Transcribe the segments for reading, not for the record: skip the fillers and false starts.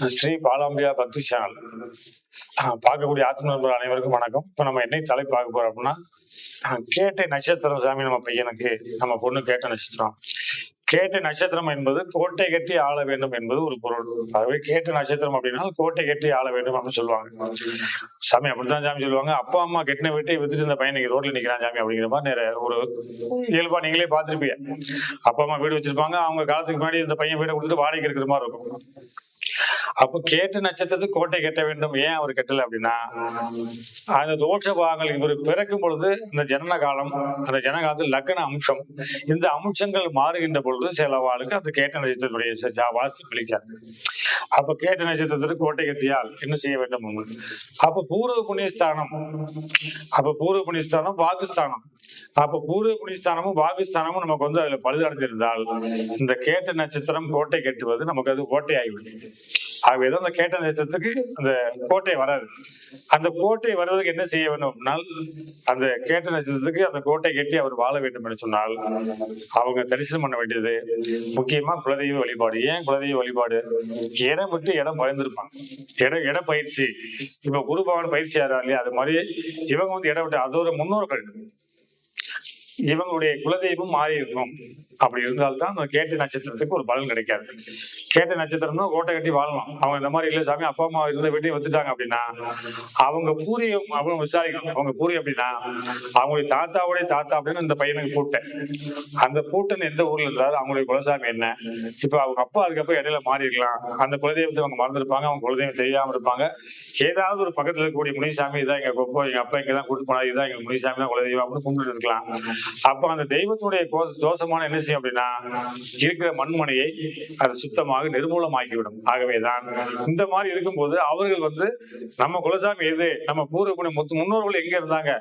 ஸ்ரீ பாலாம்பியா பக்தி சேனல் பார்க்கக்கூடிய ஆத்ம நண்பர் அனைவருக்கும் வணக்கம். இப்போ நம்ம என்ன தலைப்பு பார்க்க போறோம் அப்படின்னா, கேட்டை நட்சத்திரம் சாமி. நம்ம பையனுக்கு, நம்ம பொண்ணு கேட்ட நட்சத்திரம். கேட்டை நட்சத்திரம் என்பது கோட்டை கட்டி ஆள வேண்டும் என்பது ஒரு பொருள். ஆகவே கேட்ட நட்சத்திரம் அப்படின்னா கோட்டை கட்டி ஆள வேண்டும் அப்படின்னு சொல்லுவாங்க சாமி. அப்படித்தான் சாமி சொல்லுவாங்க. அப்பா அம்மா கெட்டின வீட்டை வித்துட்டு இந்த பையன் ரோட்ல நிக்கிறான் சாமி அப்படிங்கிற மாதிரி நிறைய ஒரு இயல்பா நீங்களே பார்த்திருப்பீங்க. அப்பா அம்மா வீடு வச்சிருப்பாங்க, அவங்க காலத்துக்கு முன்னாடி இந்த பையன் வீடை கொடுத்துட்டு வாடகைக்கு இருக்கிற மாதிரி இருக்கும். அப்ப கேட்ட நட்சத்திரத்துக்கு கோட்டை கட்ட வேண்டும். ஏன் அவர் கட்டல அப்படின்னா, அந்த தோஷ பாகங்கள் இவர் பிறக்கும் பொழுது இந்த ஜனன காலம், அந்த ஜன காலத்தில் லக்ன அம்சம், இந்த அம்சங்கள் மாறுகின்ற பொழுது சில வாழ்க்கை அந்த கேட்ட நட்சத்திரத்துடைய வாசி பிடிக்காது. அப்ப கேட்ட நட்சத்திரத்துக்கு கோட்டை கட்டியால் என்ன செய்ய வேண்டும்? அப்ப பூர்வ புண்ணியஸ்தானம், பாகிஸ்தானம். அப்ப பூர்வ புண்ணியஸ்தானமும் பாகிஸ்தானமும் நமக்கு வந்து அதுல பழுதடைந்திருந்தால் இந்த கேட்ட நட்சத்திரம் கோட்டை கட்டுவது நமக்கு அது கோட்டை ஆகிவிடும். ஆகவேதான் அந்த கேட்ட நட்சத்திரத்துக்கு அந்த கோட்டை வராது. அந்த கோட்டை வருவதற்கு என்ன செய்ய வேண்டும் அப்படின்னால், அந்த கேட்ட நட்சத்திரத்துக்கு அந்த கோட்டை கட்டி அவர் வாழ வேண்டும் என்று சொன்னால் அவங்க தரிசனம் பண்ண வேண்டியது முக்கியமா குலதெய்வ வழிபாடு. ஏன் குலதெய்வ வழிபாடு? இடம் விட்டு இடம் பயந்துருப்பாங்க. இட பயிற்சி. இப்ப குருபவன் பயிற்சி ஆறா இல்லையா, அது மாதிரி இவங்க வந்து இடம் விட்டு அதோட முன்னோர்கள் இவங்களுடைய குலதெய்வம் மாறி இருக்கும். அப்படி இருந்தால்தான் அந்த கேட்ட நட்சத்திரத்துக்கு ஒரு பலன் கிடைக்காது. கேட்ட நட்சத்திரம்னா கோட்டை கட்டி வாழலாம். அவங்க இந்த மாதிரி இல்லை சாமி, அப்பா அம்மா இருந்த வீட்டையும் வச்சுட்டாங்க அப்படின்னா அவங்க பூரியம் அவங்க விசாரிக்கணும். அவங்க பூரியம் அப்படின்னா அவங்களுடைய தாத்தாவுடைய தாத்தா அப்படின்னு இந்த பையனுக்கு பூட்டேன். அந்த பூட்டன் எந்த ஊர்ல இருந்தாலும் அவங்களுடைய குலசாமி என்ன, இப்ப அவங்க அப்பா அதுக்கப்புறம் இடையில மாறி இருக்கலாம். அந்த குலதெய்வத்தை அவங்க மறந்துருப்பாங்க, அவங்க குலதெய்வம் தெரியாம இருப்பாங்க. ஏதாவது ஒரு பக்கத்துல இருக்கக்கூடிய முனிசாமி, இதான் எங்க கொப்போ, எங்க அப்பா இங்கதான் கூட்டு போனா, இதுதான் எங்க முனிசாமி தான் குலதெய்வம் அப்படின்னு கும்பிட்டு இருக்கலாம். அப்ப அந்த தெய்வத்துடைய தோஷமான என்ன செய்யும் அப்படின்னா, இருக்கிற மண்மனையை அது சுத்தமாக நிர்மூலமாக்கிவிடும். ஆகவேதான் இந்த மாதிரி இருக்கும்போது அவர்கள் வந்து நம்ம குலசாமி எது, நம்ம பூர்வ முன்னோர்கள் எங்க இருந்தாங்க,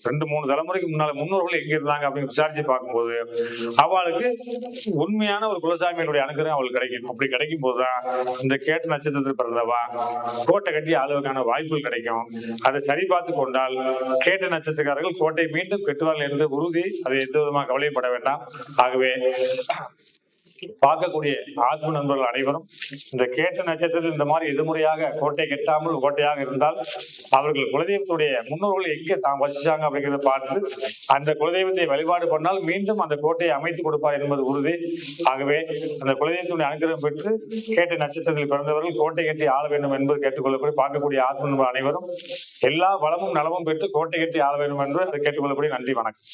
2-3 தலைமுறைக்கு முன்னால முன்னோர்கள் எங்க இருந்தாங்க அப்படின்னு விசாரிச்சு பார்க்கும்போது அவளுக்கு உண்மையான ஒரு குலசாமியினுடைய அனுகிரகம் அவளுக்கு கிடைக்கும். அப்படி கிடைக்கும் போதுதான் இந்த கேட்ட நட்சத்திரத்தில் பிறந்தவா கோட்டை கட்டி ஆளுவதற்கான வாய்ப்புகள் கிடைக்கும். அதை சரி பார்த்து கொண்டால் கேட்ட நட்சத்திரக்காரர்கள் கோட்டை மீண்டும் கட்டுவார்கள் என்று உறுதி. அதை எந்த விதமாக கவலைப்பட வேண்டாம். ஆகவே பார்க்கக்கூடிய ஆத்ம நண்பர்கள் அனைவரும் இந்த கேட்ட நட்சத்திரத்தில் இந்த மாதிரி எதிர்முறையாக கோட்டை கெட்டாமல் கோட்டையாக இருந்தால் அவர்கள் குலதெய்வத்துடைய முன்னோர்கள் எங்கே தான் வசிச்சாங்க அப்படிங்கிறத பார்த்து அந்த குலதெய்வத்தை வழிபாடு பண்ணால் மீண்டும் அந்த கோட்டையை அமைத்து கொடுப்பார் என்பது உறுதி. ஆகவே அந்த குலதெய்வத்துடைய அனுகிரகம் பெற்று கேட்ட நட்சத்திரத்தில் பிறந்தவர்கள் கோட்டை கட்டி ஆள வேண்டும் என்பது கேட்டுக்கொள்ளக்கூடிய பார்க்கக்கூடிய ஆத்ம நண்பர்கள் அனைவரும் எல்லா வளமும் நலமும் பெற்று கோட்டை கட்டி ஆள வேண்டும் என்று அதை கேட்டுக்கொள்ளக்கூடிய. நன்றி, வணக்கம்.